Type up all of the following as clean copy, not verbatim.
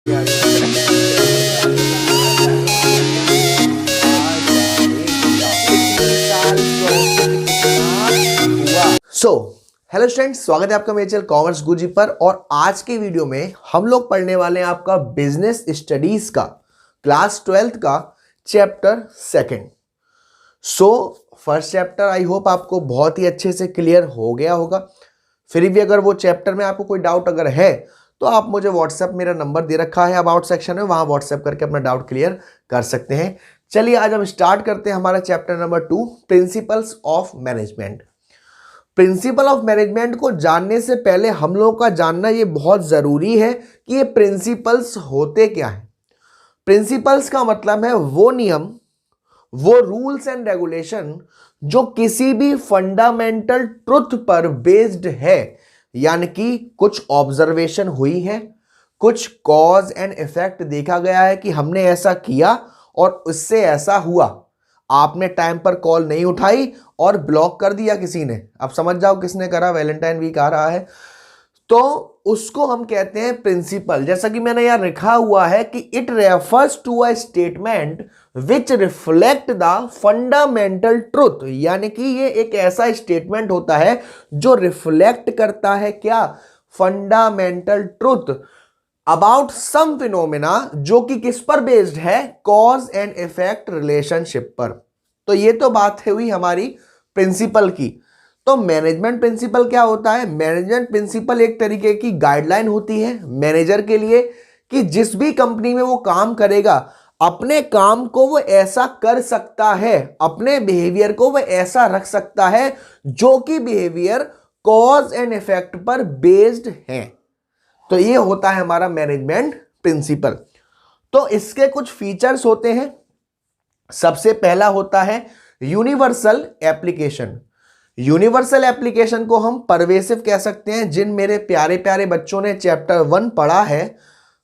Hello students, स्वागत है आपका मेरे चैनल कॉमर्स गुरुजी पर। और आज के वीडियो में हम लोग पढ़ने वाले हैं आपका बिजनेस स्टडीज का क्लास 12th का chapter second. First chapter I hope आपको बहुत ही अच्छे से क्लियर हो गया होगा। फिर भी अगर वो चैप्टर में आपको कोई डाउट अगर है तो आप मुझे व्हाट्सएप, मेरा नंबर दे रखा है अबाउट सेक्शन में, वहां व्हाट्सएप करके अपना डाउट क्लियर कर सकते हैं। चलिए आज हम स्टार्ट करते हैं हमारा chapter number 2, principles of management. Principle of management को जानने से पहले हम लोगों का जानना ये बहुत जरूरी है कि ये प्रिंसिपल्स होते क्या हैं। प्रिंसिपल्स का मतलब है वो नियम, वो रूल्स एंड रेगुलेशन जो किसी भी फंडामेंटल ट्रुथ पर बेस्ड है, यानी कि कुछ ऑब्जर्वेशन हुई है, कुछ कॉज एंड इफेक्ट देखा गया है कि हमने ऐसा किया और उससे ऐसा हुआ। आपने टाइम पर कॉल नहीं उठाई और ब्लॉक कर दिया किसी ने, अब समझ जाओ किसने करा, वैलेंटाइन वीक आ रहा है, तो उसको हम कहते हैं प्रिंसिपल। जैसा कि मैंने यहां लिखा हुआ है कि it refers to a statement which reflect the fundamental truth, यानी कि ये एक ऐसा स्टेटमेंट होता है जो रिफ्लेक्ट करता है क्या, fundamental truth about some phenomena, जो कि किस पर बेस्ड है, कॉज एंड इफेक्ट रिलेशनशिप पर। तो ये तो बात है हुई हमारी प्रिंसिपल की। तो मैनेजमेंट प्रिंसिपल क्या होता है? मैनेजमेंट प्रिंसिपल एक तरीके की गाइडलाइन होती है मैनेजर के लिए कि जिस भी कंपनी में वो काम करेगा, अपने काम को वो ऐसा कर सकता है, अपने बिहेवियर को वो ऐसा रख सकता है जो कि बिहेवियर कॉज एंड इफेक्ट पर बेस्ड है। तो ये होता है हमारा मैनेजमेंट प्रिंसिपल। तो इसके कुछ फीचर्स होते हैं। सबसे पहला होता है यूनिवर्सल एप्लीकेशन। यूनिवर्सल एप्लीकेशन को हम परवेसिव कह सकते हैं। जिन मेरे प्यारे प्यारे बच्चों ने चैप्टर 1 पढ़ा है,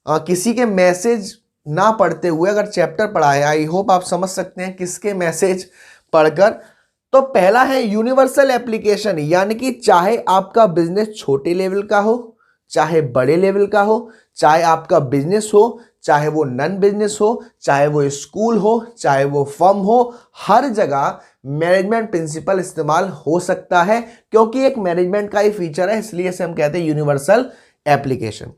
किसी के मैसेज ना पढ़ते हुए अगर चैप्टर पढ़ा है, आई होप आप समझ सकते हैं किसके मैसेज पढ़कर। तो पहला है यूनिवर्सल एप्लीकेशन, यानी कि चाहे आपका बिजनेस छोटे लेवल का हो, चाहे बड़े लेवल का हो, चाहे आपका बिजनेस हो, चाहे वो नॉन बिजनेस हो, चाहे वो स्कूल हो, चाहे वो फर्म हो, हर जगह मैनेजमेंट प्रिंसिपल इस्तेमाल हो सकता है, क्योंकि एक मैनेजमेंट का ही फीचर है, इसलिए इसे हम कहते हैं यूनिवर्सल एप्लीकेशन।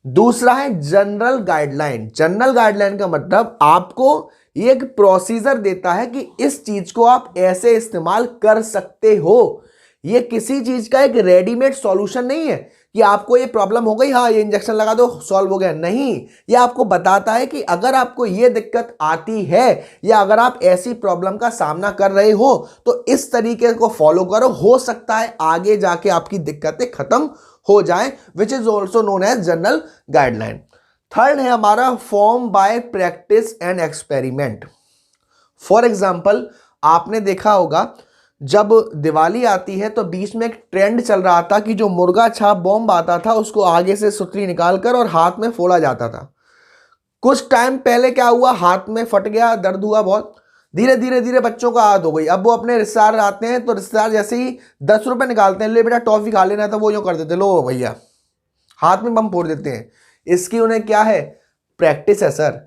दूसरा है जनरल गाइडलाइन। जनरल गाइडलाइन का मतलब आपको ये एक प्रोसीजर देता है कि इस चीज को आप ऐसे इस्तेमाल कर सकते हो। ये किसी चीज का एक रेडीमेड सॉल्यूशन नहीं है कि आपको ये प्रॉब्लम हो गई, हाँ ये इंजेक्शन लगा दो सॉल्व हो गया। नहीं, ये आपको बताता है कि अगर आपको ये दिक्कत आती है या अगर आप ऐसी प्रॉब्लम का सामना कर रहे हो तो इस तरीके को फॉलो करो, हो सकता है आगे जाके आपकी दिक्कतें खत्म हो जाए, which is also known as general guideline. Third है हमारा form by practice and experiment. For example, आपने देखा होगा जब दिवाली आती है तो बीच में एक ट्रेंड चल रहा था कि जो मुर्गा छाप बॉम्ब आता था उसको आगे से सुतली निकालकर और हाथ में फोड़ा जाता था। कुछ टाइम पहले क्या हुआ, हाथ में फट गया, दर्द हुआ बहुत, धीरे धीरे धीरे बच्चों को आदत हो गई। अब वो अपने रिश्तेदार आते हैं तो रिश्तेदार जैसे ही 10 रुपए निकालते हैं, ले बेटा टॉफी खा लेना, तो वो यूं कर देते, लो भैया, हाथ में बम फोड़ देते हैं। इसकी उन्हें क्या है, प्रैक्टिस है सर।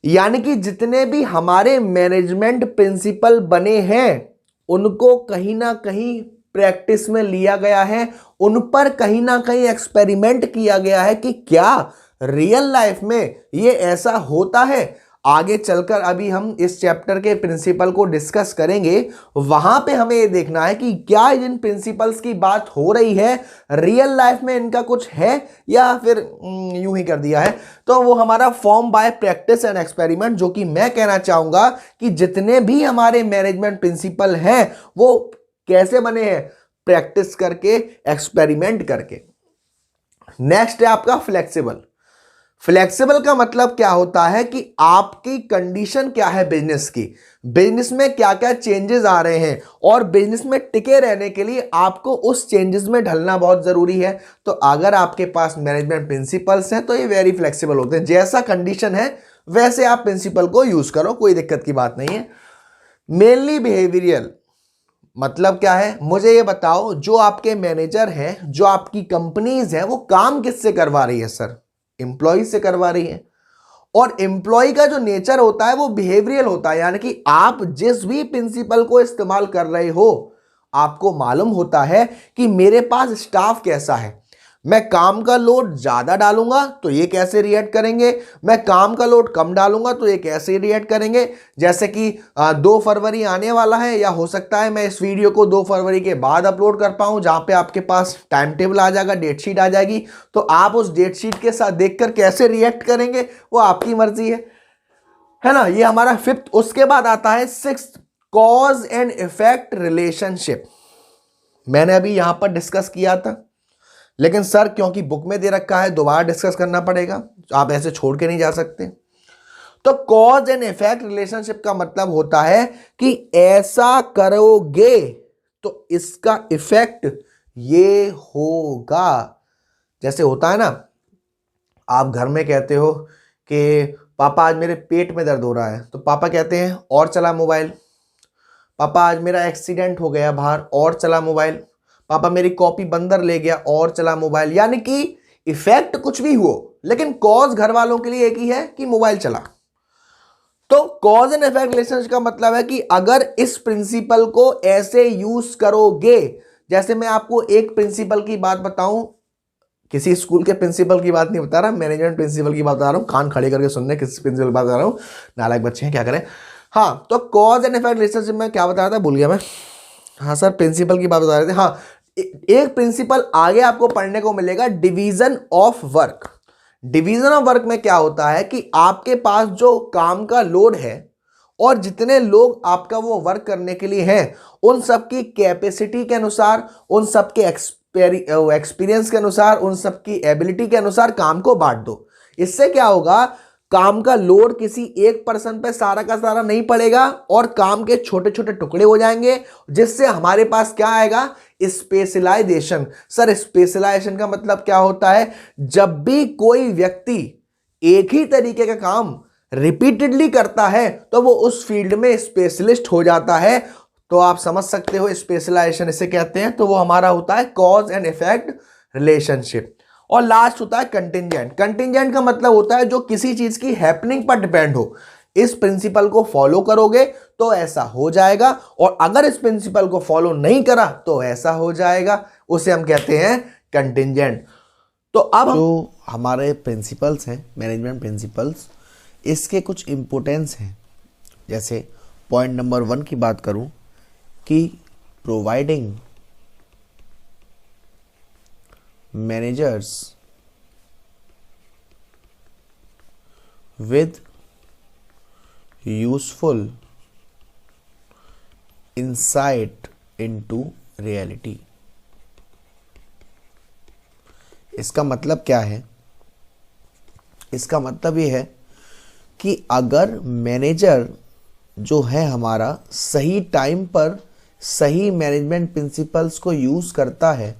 यानी कि जितने भी हमारे मैनेजमेंट प्रिंसिपल बने हैं उनको कहीं ना कहीं प्रैक्टिस में लिया गया है, उन पर कहीं ना कहीं एक्सपेरिमेंट किया गया है कि क्या रियल लाइफ में ये ऐसा होता है। आगे चलकर अभी हम इस चैप्टर के प्रिंसिपल को डिस्कस करेंगे, वहां पे हमें ये देखना है कि क्या इन प्रिंसिपल्स की बात हो रही है, रियल लाइफ में इनका कुछ है या फिर यूं ही कर दिया है। तो वो हमारा form by practice and experiment, जो कि मैं कहना चाहूंगा कि जितने भी हमारे मैनेजमेंट प्रिंसिपल हैं वो कैसे बने हैं, प्रैक्टिस करके, एक्सपेरिमेंट करके। नेक्स्ट है आपका फ्लेक्सिबल। फ्लेक्सिबल का मतलब क्या होता है कि आपकी कंडीशन क्या है बिजनेस की, बिजनेस में क्या क्या चेंजेस आ रहे हैं और बिजनेस में टिके रहने के लिए आपको उस चेंजेस में ढलना बहुत जरूरी है। तो अगर आपके पास मैनेजमेंट प्रिंसिपल्स हैं तो ये वेरी फ्लेक्सिबल होते हैं। जैसा कंडीशन है वैसे आप प्रिंसिपल को यूज करो, कोई दिक्कत की बात नहीं है। मेनली बिहेवियरल मतलब क्या है, मुझे ये बताओ, जो आपके मैनेजर हैं, जो आपकी कंपनीज हैं, वो काम किससे करवा रही है सर? एम्प्लॉय से करवा रही है। और एम्प्लॉय का जो नेचर होता है वो बिहेवियरल होता है, यानी कि आप जिस भी प्रिंसिपल को इस्तेमाल कर रहे हो आपको मालूम होता है कि मेरे पास स्टाफ कैसा है। मैं काम का लोड ज्यादा डालूंगा तो ये कैसे रिएक्ट करेंगे, मैं काम का लोड कम डालूंगा तो ये कैसे रिएक्ट करेंगे। जैसे कि 2 फरवरी आने वाला है, या हो सकता है मैं इस वीडियो को 2 फरवरी के बाद अपलोड कर पाऊं, जहां पे आपके पास टाइम टेबल आ जाएगा, डेट शीट आ जाएगी, तो आप उस डेट शीट के साथ देखकर कैसे रिएक्ट करेंगे वो आपकी मर्जी है ना। ये हमारा 5th। उसके बाद आता है 6th, cause and effect relationship. मैंने अभी यहां पर डिस्कस किया था, लेकिन सर क्योंकि बुक में दे रखा है दोबारा डिस्कस करना पड़ेगा, आप ऐसे छोड़ के नहीं जा सकते। तो कॉज एंड इफेक्ट रिलेशनशिप का मतलब होता है कि ऐसा करोगे तो इसका इफेक्ट ये होगा। जैसे होता है ना, आप घर में कहते हो कि पापा आज मेरे पेट में दर्द हो रहा है, तो पापा कहते हैं और चला मोबाइल। पापा आज मेरा एक्सीडेंट हो गया बाहर, और चला मोबाइल। पापा मेरी कॉपी बंदर ले गया, और चला मोबाइल। यानी कि इफेक्ट कुछ भी हो, लेकिन कॉज घर वालों के लिए एक ही है कि मोबाइल चला। तो कॉज एंड इफेक्ट रिलेशनशिप का मतलब है कि अगर इस प्रिंसिपल को ऐसे यूज करोगे, जैसे मैं आपको एक प्रिंसिपल की बात बताऊं, किसी स्कूल के प्रिंसिपल की बात नहीं बता रहा, मैनेजमेंट प्रिंसिपल की बात बता रहा हूं, कान खड़े करके सुनने किस प्रिंसिपल की बात बता रहा हूं, नालायक बच्चे हैं क्या करें। हाँ, तो कॉज एंड इफेक्ट रिलेशनशिप में क्या बताया था, भूल गया मैं। हाँ सर, प्रिंसिपल की बात बता रहे थे। हाँ, एक प्रिंसिपल आगे आपको पढ़ने को मिलेगा, division of work. Division of work में क्या होता है कि आपके पास जो काम का लोड है और जितने लोग आपका वो वर्क करने के लिए हैं, उन सबकी कैपेसिटी के अनुसार, उन सबके एक्सपीरियंस के अनुसार, उन सबकी एबिलिटी के अनुसार काम को बांट दो। इससे क्या होगा, काम का लोड किसी एक पर्सन पे सारा का सारा नहीं पड़ेगा और काम के छोटे छोटे टुकड़े हो जाएंगे, जिससे हमारे पास क्या आएगा, स्पेशलाइजेशन। सर स्पेशलाइजेशन का मतलब क्या होता है, जब भी कोई व्यक्ति एक ही तरीके का काम रिपीटेडली करता है तो वो उस फील्ड में स्पेशलिस्ट हो जाता है। तो आप समझ सकते हो स्पेशलाइजेशन इसे कहते हैं। तो वो हमारा होता है कॉज एंड इफेक्ट रिलेशनशिप। और लास्ट होता है कंटिंजेंट। कंटिंजेंट का मतलब होता है जो किसी चीज की हैपनिंग पर डिपेंड हो। इस प्रिंसिपल को फॉलो करोगे तो ऐसा हो जाएगा, और अगर इस प्रिंसिपल को फॉलो नहीं करा तो ऐसा हो जाएगा, उसे हम कहते हैं कंटिंजेंट। तो अब जो हमारे प्रिंसिपल्स हैं, मैनेजमेंट प्रिंसिपल्स, इसके कुछ इंपॉर्टेंस हैं। जैसे पॉइंट नंबर 1 की बात करूं कि providing managers with useful insight into reality। इसका मतलब क्या है, इसका मतलब ये है कि अगर मैनेजर जो है हमारा सही टाइम पर सही मैनेजमेंट प्रिंसिपल्स को यूज करता है,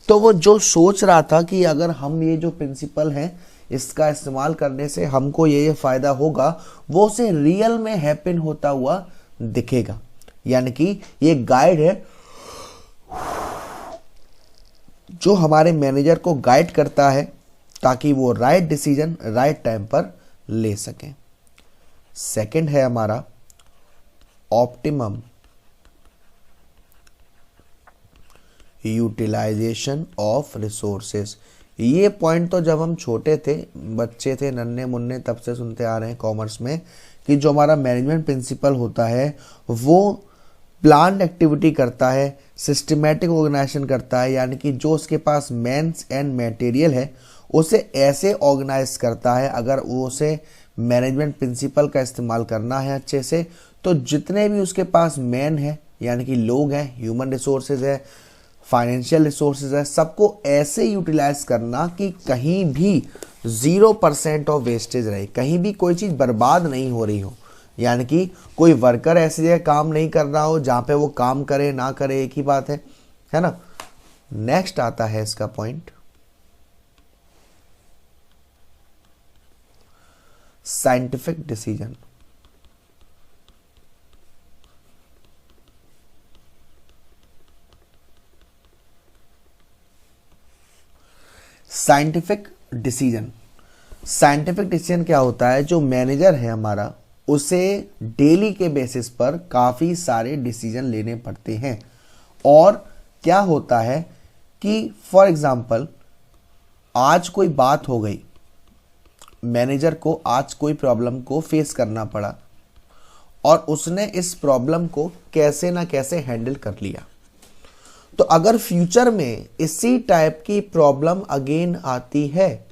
तो वो जो सोच रहा था कि अगर हम ये जो प्रिंसिपल हैं इसका इस्तेमाल करने से हमको ये फायदा होगा, वो उसे रियल में हैपन होता हुआ दिखेगा। यानी कि ये गाइड है जो हमारे मैनेजर को गाइड करता है ताकि वो राइट डिसीजन राइट टाइम पर ले सकें। सेकंड है हमारा ऑप्टिमम यूटिलाइजेशन ऑफ रिसोर्सेज। ये पॉइंट तो जब हम छोटे थे, बच्चे थे, नन्हे मुन्ने, तब से सुनते आ रहे हैं कॉमर्स में कि जो हमारा मैनेजमेंट प्रिंसिपल होता है वो प्लान एक्टिविटी करता है, सिस्टमेटिक ऑर्गेनाइजेशन करता है। यानी कि जो उसके पास मेंस एंड मटेरियल है उसे ऐसे ऑर्गेनाइज करता है, अगर वो उसे मैनेजमेंट प्रिंसिपल का इस्तेमाल करना है अच्छे से, तो जितने भी उसके पास मैन है यानी कि लोग हैं, ह्यूमन रिसोर्सेज है, फाइनेंशियल रिसोर्सेज है, सबको ऐसे यूटिलाइज करना कि कहीं भी 0% ऑफ वेस्टेज रहे, कहीं भी कोई चीज़ बर्बाद नहीं हो रही हो। यानी कि कोई वर्कर ऐसी जगह काम नहीं कर रहा हो जहाँ पे वो काम करे ना करे एक ही बात है ना। नेक्स्ट आता है इसका point scientific decision. Scientific decision scientific decision क्या होता है, जो मैनेजर है हमारा उसे डेली के बेसिस पर काफ़ी सारे डिसीजन लेने पड़ते हैं। और क्या होता है कि फॉर एग्जांपल आज कोई बात हो गई, मैनेजर को आज कोई प्रॉब्लम को फेस करना पड़ा और उसने इस प्रॉब्लम को कैसे ना कैसे हैंडल कर लिया। तो अगर फ्यूचर में इसी टाइप की प्रॉब्लम अगेन आती है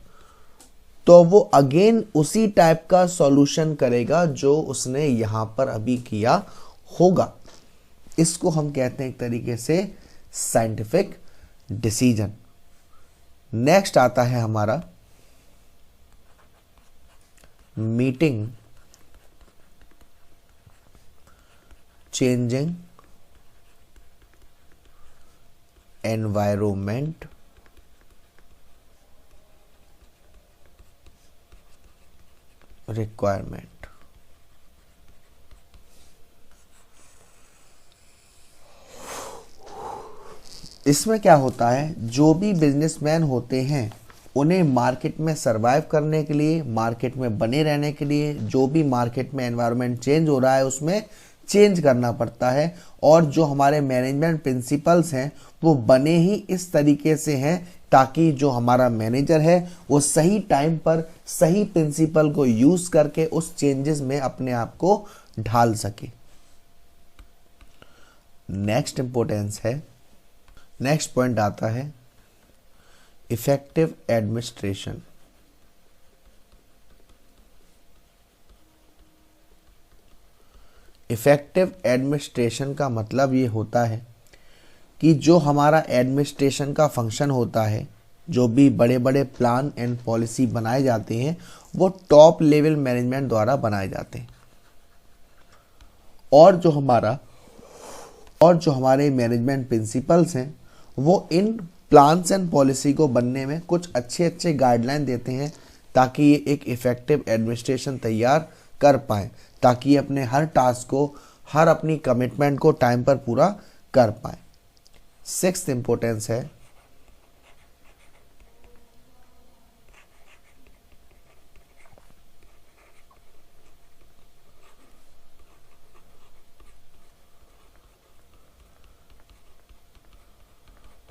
तो वो अगेन उसी टाइप का सॉल्यूशन करेगा जो उसने यहां पर अभी किया होगा। इसको हम कहते हैं एक तरीके से साइंटिफिक डिसीजन। नेक्स्ट आता है हमारा मीटिंग चेंजिंग एनवायरमेंट रिक्वायरमेंट। इसमें क्या होता है, जो भी बिजनेसमैन होते हैं उन्हें मार्केट में सरवाइव करने के लिए, मार्केट में बने रहने के लिए, जो भी मार्केट में एनवायरनमेंट चेंज हो रहा है उसमें चेंज करना पड़ता है। और जो हमारे मैनेजमेंट प्रिंसिपल्स हैं वो बने ही इस तरीके से हैं ताकि जो हमारा मैनेजर है वो सही टाइम पर सही प्रिंसिपल को यूज करके उस चेंजेस में अपने आप को ढाल सके। नेक्स्ट इंपॉर्टेंस है, नेक्स्ट पॉइंट आता है इफेक्टिव एडमिनिस्ट्रेशन। इफेक्टिव एडमिनिस्ट्रेशन का मतलब ये होता है कि जो हमारा एडमिनिस्ट्रेशन का फंक्शन होता है, जो भी बड़े बड़े प्लान एंड पॉलिसी बनाए जाते हैं वो टॉप लेवल मैनेजमेंट द्वारा बनाए जाते हैं। और जो हमारे मैनेजमेंट प्रिंसिपल्स हैं वो इन प्लान्स एंड पॉलिसी को बनने में कुछ अच्छे गाइडलाइन देते हैं ताकि ये एक इफेक्टिव एडमिनिस्ट्रेशन तैयार कर पाए, ताकि अपने हर टास्क को, हर अपनी कमिटमेंट को टाइम पर पूरा कर पाए। सिक्स्थ इंपॉर्टेंस है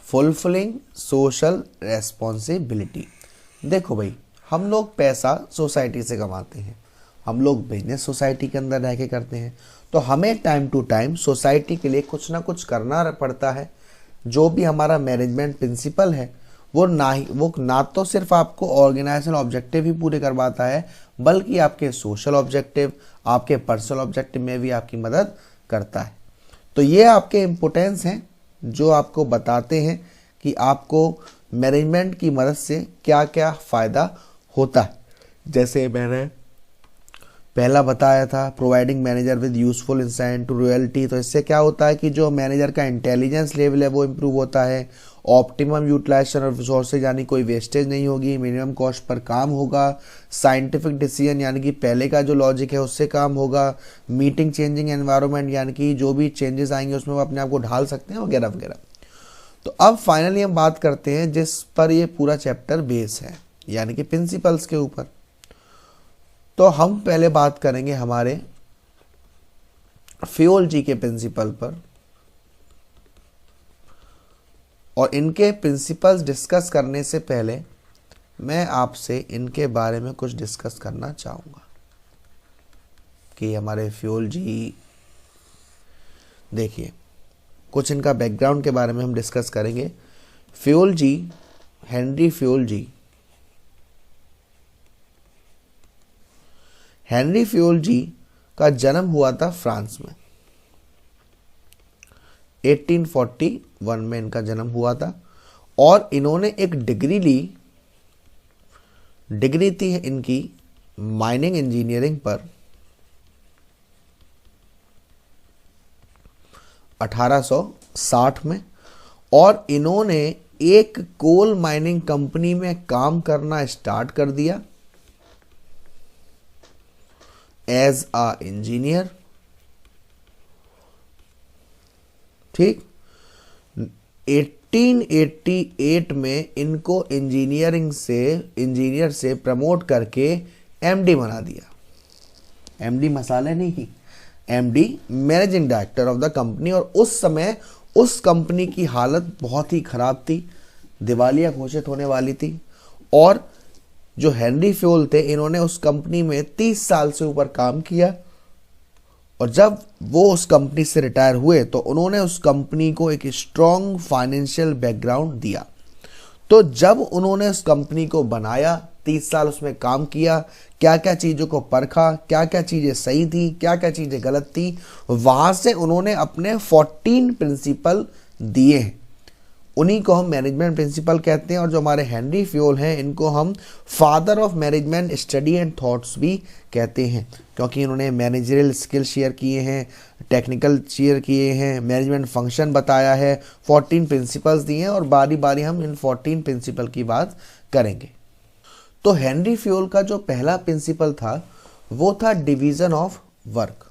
फुलफिलिंग सोशल रेस्पॉन्सिबिलिटी। देखो भाई, हम लोग पैसा सोसाइटी से कमाते हैं, हम लोग बिजनेस सोसाइटी के अंदर रह के करते हैं, तो हमें टाइम टू टाइम सोसाइटी के लिए कुछ ना कुछ करना पड़ता है। जो भी हमारा मैनेजमेंट प्रिंसिपल है वो ना तो सिर्फ आपको ऑर्गेनाइजेशनल ऑब्जेक्टिव ही पूरे करवाता है, बल्कि आपके सोशल ऑब्जेक्टिव, आपके पर्सनल ऑब्जेक्टिव में भी आपकी मदद करता है। तो ये आपके इम्पोर्टेंस हैं जो आपको बताते हैं कि आपको मैनेजमेंट की मदद से क्या क्या फ़ायदा होता है। जैसे मैंने पहला बताया था, providing manager with useful insight to royalty. तो इससे क्या होता है कि जो मैनेजर का इंटेलिजेंस लेवल है वो इम्प्रूव होता है। ऑप्टिमम यूटिलाइजेशन ऑफ रिसोर्सेज, यानी कोई वेस्टेज नहीं होगी, मिनिमम कॉस्ट पर काम होगा। साइंटिफिक डिसीजन, यानी कि पहले का जो लॉजिक है उससे काम होगा। मीटिंग चेंजिंग एनवायरनमेंट, यानी कि जो भी चेंजेस आएंगे उसमें वो अपने आप को ढाल सकते हैं, वगैरह वगैरह। तो अब फाइनली हम बात करते हैं जिस पर ये पूरा चैप्टर बेस है, यानी कि प्रिंसिपल्स के ऊपर। तो हम पहले बात करेंगे हमारे फियोलॉजी के प्रिंसिपल पर, और इनके प्रिंसिपल्स डिस्कस करने से पहले मैं आपसे इनके बारे में कुछ डिस्कस करना चाहूँगा कि हमारे फियोलॉजी, देखिए कुछ इनका बैकग्राउंड के बारे में हम डिस्कस करेंगे। फियोलॉजी, हेनरी फियोलॉजी का जन्म हुआ था फ्रांस में। 1841 में इनका जन्म हुआ था और इन्होंने एक डिग्री थी इनकी माइनिंग इंजीनियरिंग पर 1860 में, और इन्होंने एक कोल माइनिंग कंपनी में काम करना स्टार्ट कर दिया एज अ इंजीनियर। ठीक, 1588 में इनको इंजीनियर से प्रमोट करके एमडी बना दिया। एमडी मसाले नहीं, MD managing director of the company. और उस समय उस कंपनी की हालत बहुत ही खराब थी, दिवालिया घोषित होने वाली थी। और जो हेनरी फ्योल थे, इन्होंने उस कंपनी में 30 साल से ऊपर काम किया, और जब वो उस कंपनी से रिटायर हुए तो उन्होंने उस कंपनी को एक स्ट्रॉन्ग फाइनेंशियल बैकग्राउंड दिया। तो जब उन्होंने उस कंपनी को बनाया, 30 साल उसमें काम किया, क्या क्या चीज़ों को परखा, क्या क्या चीज़ें सही थी, क्या क्या चीज़ें गलत थी, वहाँ से उन्होंने अपने 14 प्रिंसिपल दिए हैं। उन्हीं को हम मैनेजमेंट प्रिंसिपल कहते हैं। और जो हमारे हेनरी फ्योल हैं, इनको हम father of management study and thoughts भी कहते हैं, क्योंकि इन्होंने मैनेजरियल स्किल शेयर किए हैं, टेक्निकल शेयर किए हैं, मैनेजमेंट फंक्शन बताया है, 14 प्रिंसिपल्स दिए हैं। और बारी बारी हम इन 14 प्रिंसिपल की बात करेंगे। तो हेनरी फ्योल का जो पहला प्रिंसिपल था वो था division of work.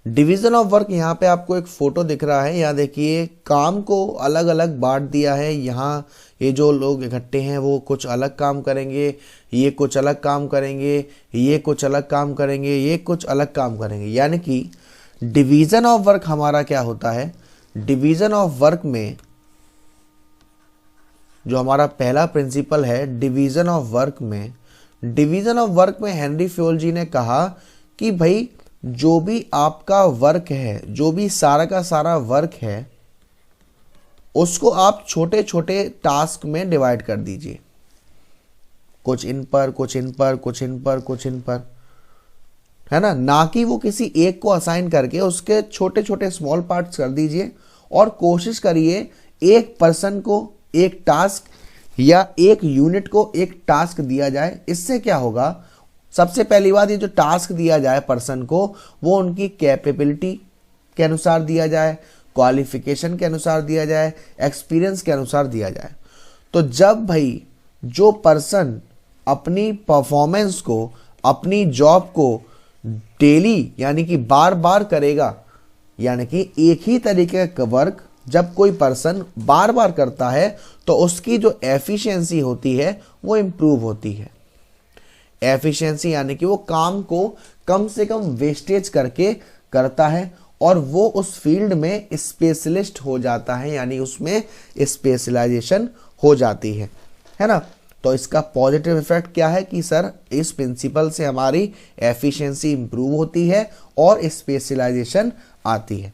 Division of work, यहाँ पे आपको एक फोटो दिख रहा है, यहाँ देखिए काम को अलग अलग बांट दिया है। यहाँ ये जो लोग इकट्ठे हैं वो कुछ अलग काम करेंगे, ये कुछ अलग काम करेंगे, ये कुछ अलग काम करेंगे, ये कुछ अलग काम करेंगे। यानी कि डिवीज़न ऑफ वर्क हमारा क्या होता है, डिवीज़न ऑफ वर्क में जो हमारा पहला प्रिंसिपल है डिवीज़न ऑफ वर्क में हेनरी फ्योल जी ने कहा कि भाई जो भी आपका वर्क है, जो भी सारा का सारा वर्क है, उसको आप छोटे छोटे टास्क में डिवाइड कर दीजिए, कुछ इन पर, कुछ इन पर, कुछ इन पर, कुछ इन पर, है ना कि वो किसी एक को असाइन करके उसके छोटे छोटे स्मॉल पार्ट्स कर दीजिए। और कोशिश करिए एक पर्सन को एक टास्क या एक यूनिट को एक टास्क दिया जाए। इससे क्या होगा, सबसे पहली बात, ये जो टास्क दिया जाए पर्सन को, वो उनकी कैपेबिलिटी के अनुसार दिया जाए, क्वालिफिकेशन के अनुसार दिया जाए, एक्सपीरियंस के अनुसार दिया जाए। तो जब भाई जो पर्सन अपनी परफॉर्मेंस को, अपनी जॉब को डेली यानी कि बार बार करेगा, यानी कि एक ही तरीके का वर्क जब कोई पर्सन बार बार करता है तो उसकी जो एफिशिएंसी होती है वो इम्प्रूव होती है। एफिशिएंसी यानी कि वो काम को कम से कम वेस्टेज करके करता है और वो उस फील्ड में स्पेशलिस्ट हो जाता है, यानी उसमें स्पेशलाइजेशन हो जाती है ना। तो इसका पॉजिटिव इफेक्ट क्या है कि सर इस प्रिंसिपल से हमारी एफिशिएंसी इंप्रूव होती है और स्पेशलाइजेशन आती है।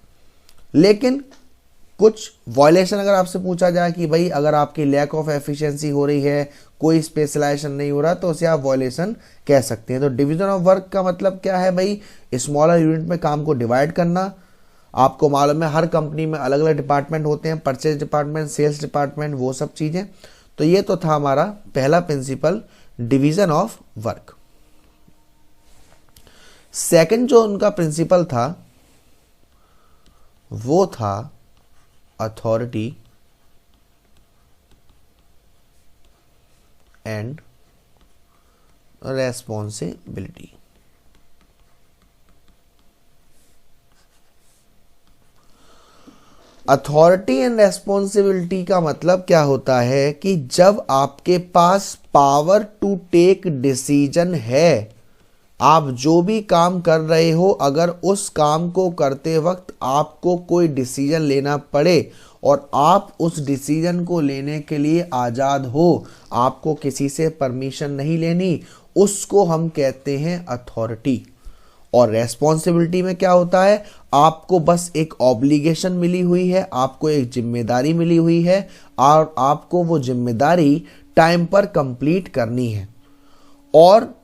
लेकिन कुछ वायलेशन अगर आपसे पूछा जाए कि भाई अगर आपकी लैक ऑफ एफिशिएंसी हो रही है, कोई स्पेशलाइजेशन नहीं हो रहा, तो उसे आप वायलेशन कह सकते हैं। तो डिवीजन ऑफ वर्क का मतलब क्या है भाई, स्मॉलर यूनिट में काम को डिवाइड करना। आपको मालूम है हर कंपनी में अलग अलग डिपार्टमेंट होते हैं, परचेज डिपार्टमेंट, सेल्स डिपार्टमेंट, वो सब चीज़ें। तो ये तो था हमारा पहला principal, division of work. Second जो उनका प्रिंसिपल था वो था authority and responsibility. Authority and responsibility का मतलब क्या होता है कि जब आपके पास पावर टू टेक डिसीजन है, आप जो भी काम कर रहे हो, अगर उस काम को करते वक्त आपको कोई डिसीजन लेना पड़े और आप उस डिसीजन को लेने के लिए आज़ाद हो, आपको किसी से परमिशन नहीं लेनी, उसको हम कहते हैं अथॉरिटी। और रेस्पॉन्सिबिलिटी में क्या होता है, आपको बस एक ऑब्लिगेशन मिली हुई है, आपको एक जिम्मेदारी मिली हुई है और आपको वो जिम्मेदारी टाइम पर कंप्लीट करनी है। और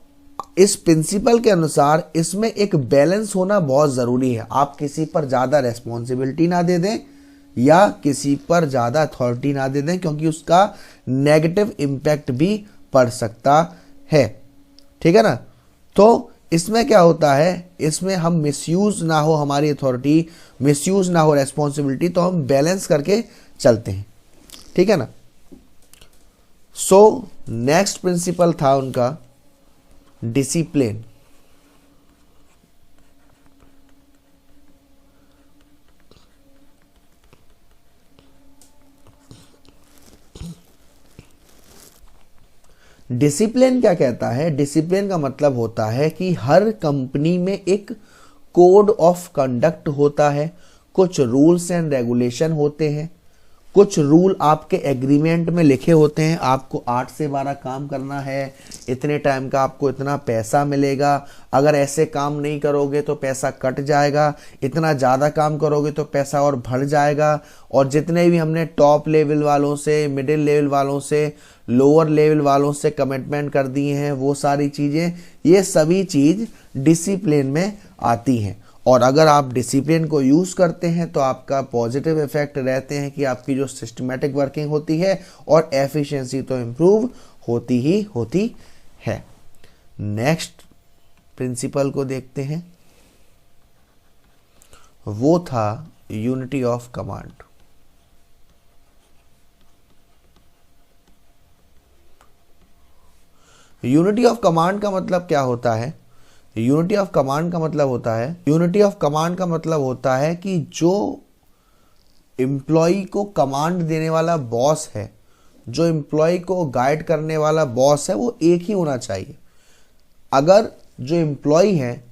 इस प्रिंसिपल के अनुसार इसमें एक बैलेंस होना बहुत ज़रूरी है। आप किसी पर ज़्यादा रेस्पॉन्सिबिलिटी ना दे दें या किसी पर ज़्यादा अथॉरिटी ना दे दें, क्योंकि उसका नेगेटिव इम्पैक्ट भी पड़ सकता है, ठीक है ना। तो इसमें क्या होता है, इसमें हम मिसयूज ना हो हमारी अथॉरिटी, मिसयूज ना हो रेस्पॉन्सिबिलिटी, तो हम बैलेंस करके चलते हैं, ठीक है ना। सो नेक्स्ट प्रिंसिपल था उनका डिसिप्लिन। डिसिप्लिन क्या कहता है? डिसिप्लिन का मतलब होता है कि हर कंपनी में एक कोड ऑफ कंडक्ट होता है, कुछ रूल्स एंड रेगुलेशन होते हैं, कुछ रूल आपके एग्रीमेंट में लिखे होते हैं। आपको 8 से 12 काम करना है, इतने टाइम का आपको इतना पैसा मिलेगा, अगर ऐसे काम नहीं करोगे तो पैसा कट जाएगा, इतना ज़्यादा काम करोगे तो पैसा और बढ़ जाएगा। और जितने भी हमने टॉप लेवल वालों से, मिडिल लेवल वालों से, लोअर लेवल वालों से कमिटमेंट कर दिए हैं, वो सारी चीज़ें, ये सभी चीज़ डिसिप्लिन में आती हैं। और अगर आप डिसिप्लिन को यूज़ करते हैं तो आपका पॉजिटिव इफेक्ट रहते हैं कि आपकी जो सिस्टमेटिक वर्किंग होती है और एफिशिएंसी तो इम्प्रूव होती ही होती है। नेक्स्ट प्रिंसिपल को देखते हैं, वो था unity of command. Unity of command का मतलब क्या होता है? यूनिटी ऑफ कमांड का मतलब होता है कि जो एम्प्लॉय को कमांड देने वाला बॉस है, जो एम्प्लॉय को गाइड करने वाला बॉस है, वो एक ही होना चाहिए। अगर जो एम्प्लॉय हैं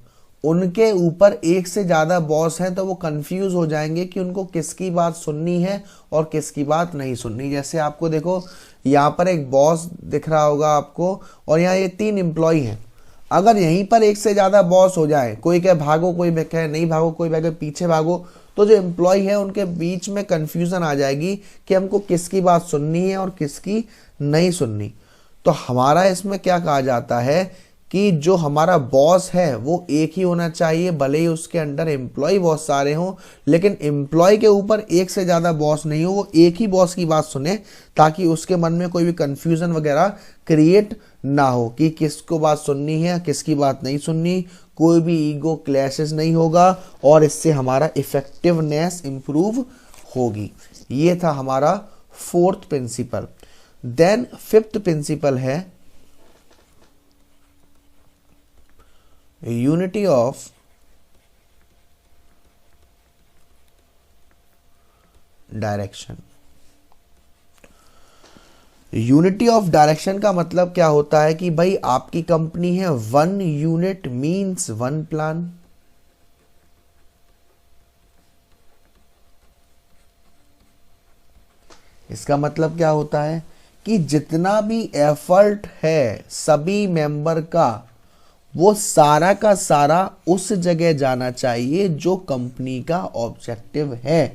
उनके ऊपर एक से ज़्यादा बॉस हैं तो वो कंफ्यूज हो जाएंगे कि उनको किसकी बात सुननी है और किसकी बात नहीं सुननी। जैसे आपको देखो, यहाँ पर एक बॉस दिख रहा होगा आपको और यहाँ ये 3 एम्प्लॉय हैं। अगर यहीं पर एक से ज़्यादा बॉस हो जाए, कोई कहे भागो, कोई कहे नहीं भागो, कोई कहे पीछे भागो, तो जो एम्प्लॉय है उनके बीच में कंफ्यूजन आ जाएगी कि हमको किसकी बात सुननी है और किसकी नहीं सुननी। तो हमारा इसमें क्या कहा जाता है कि जो हमारा बॉस है वो एक ही होना चाहिए, भले ही उसके अंडर एम्प्लॉय बहुत सारे हों, लेकिन एम्प्लॉय के ऊपर एक से ज़्यादा बॉस नहीं हो, वो एक ही बॉस की बात सुने, ताकि उसके मन में कोई भी कंफ्यूजन वगैरह क्रिएट ना हो कि किसको बात सुननी है, किसकी बात नहीं सुननी, कोई भी ईगो क्लैशेस नहीं होगा और इससे हमारा इफेक्टिवनेस इंप्रूव होगी। ये था हमारा 4th principle. Then 5th principle है unity of direction. Unity of direction का मतलब क्या होता है कि भाई आपकी कंपनी है, 1 यूनिट मींस 1 प्लान। इसका मतलब क्या होता है कि जितना भी एफर्ट है सभी मेंबर का, वो सारा का सारा उस जगह जाना चाहिए जो कंपनी का ऑब्जेक्टिव है।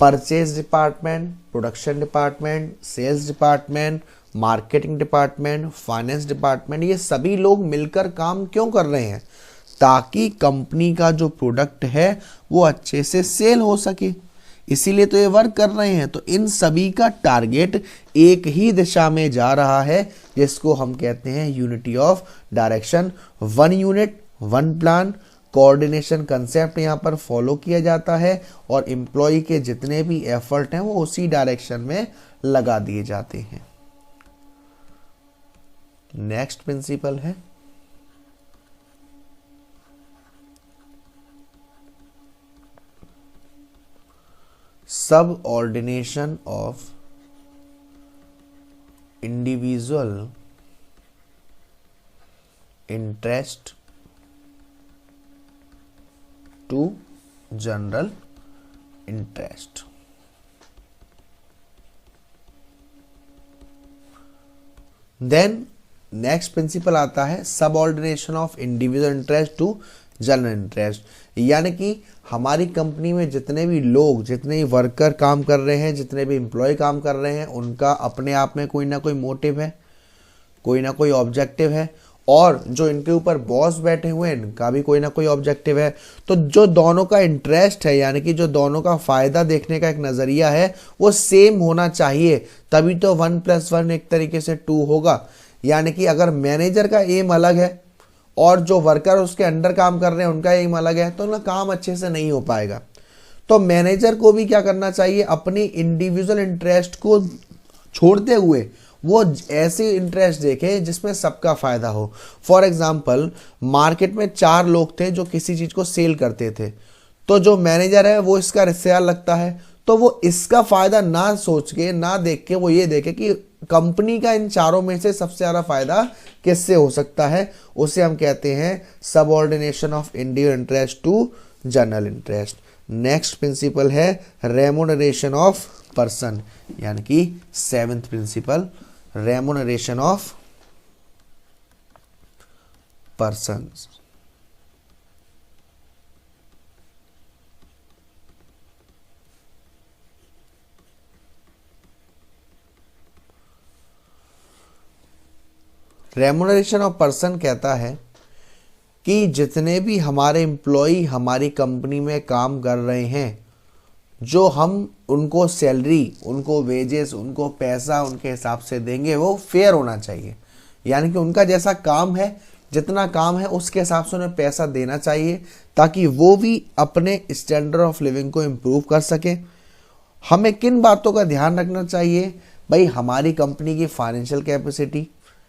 Purchase department, production department, sales department, marketing department, finance department, ये सभी लोग मिलकर काम क्यों कर रहे हैं? ताकि कंपनी का जो प्रोडक्ट है वो अच्छे से सेल हो सके, इसीलिए तो ये वर्क कर रहे हैं। तो इन सभी का टारगेट एक ही दिशा में जा रहा है, जिसको हम कहते हैं unity of direction. 1 unit 1 plan, coordination concept यहाँ पर फॉलो किया जाता है और एम्प्लॉय के जितने भी एफर्ट हैं वो उसी डायरेक्शन में लगा दिए जाते हैं। नेक्स्ट प्रिंसिपल है subordination of individual interest to general interest. Then next principal आता है subordination of individual interest to general interest. यानी कि हमारी कंपनी में जितने भी लोग, जितने भी वर्कर काम कर रहे हैं, जितने भी एम्प्लॉय काम कर रहे हैं, उनका अपने आप में कोई ना कोई मोटिव है, कोई ना कोई ऑब्जेक्टिव है, और जो इनके ऊपर बॉस बैठे हुए हैं इनका भी कोई ना कोई ऑब्जेक्टिव है। तो जो दोनों का इंटरेस्ट है, यानी कि जो दोनों का फ़ायदा देखने का एक नज़रिया है, वो सेम होना चाहिए, तभी तो 1 + 1 एक तरीके से 2 होगा। यानी कि अगर मैनेजर का एम अलग है और जो वर्कर उसके अंडर काम कर रहे हैं उनका एम अलग है, तो ना काम अच्छे से नहीं हो पाएगा। तो मैनेजर को भी क्या करना चाहिए, अपनी इंडिविजुअल इंटरेस्ट को छोड़ते हुए वो ऐसे इंटरेस्ट देखे जिसमें सबका फायदा हो। फॉर एग्जाम्पल, मार्केट में 4 लोग थे जो किसी चीज़ को सेल करते थे, तो जो मैनेजर है वो इसका रिश्तेदार लगता है, तो वो इसका फायदा ना सोच के, ना देख के, वो ये देखे कि कंपनी का इन चारों में से सबसे ज्यादा फायदा किससे हो सकता है, उसे हम कहते हैं subordination of individual interest to general interest. Next principal है रेमुनरेशन ऑफ पर्सन, यानी कि 7th principal remuneration of persons. Remuneration of person कहता है कि जितने भी हमारे एम्प्लॉय हमारी कंपनी में काम कर रहे हैं, जो हम उनको सैलरी, उनको वेजेस, उनको पैसा उनके हिसाब से देंगे वो फेयर होना चाहिए। यानी कि उनका जैसा काम है, जितना काम है उसके हिसाब से उन्हें पैसा देना चाहिए, ताकि वो भी अपने स्टैंडर्ड ऑफ लिविंग को इम्प्रूव कर सके। हमें किन बातों का ध्यान रखना चाहिए भाई, हमारी कंपनी की फाइनेंशियल कैपेसिटी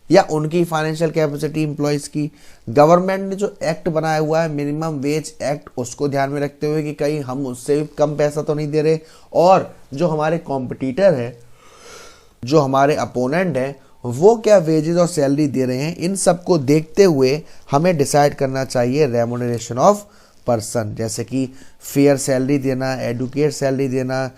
या उनकी फाइनेंशियल कैपेसिटी एम्प्लॉयज़ की, गवर्नमेंट ने जो एक्ट बनाया हुआ है मिनिमम वेज एक्ट, उसको ध्यान में रखते हुए कि कहीं हम उससे भी कम पैसा तो नहीं दे रहे, और जो हमारे कॉम्पिटिटर है, जो हमारे अपोनेंट है, वो क्या वेजेस और सैलरी दे रहे हैं, इन सब को देखते हुए हमें डिसाइड करना चाहिए रेमुनरेशन ऑफ पर्सन। जैसे कि फेयर सैलरी देना, एडुकेट सैलरी देना,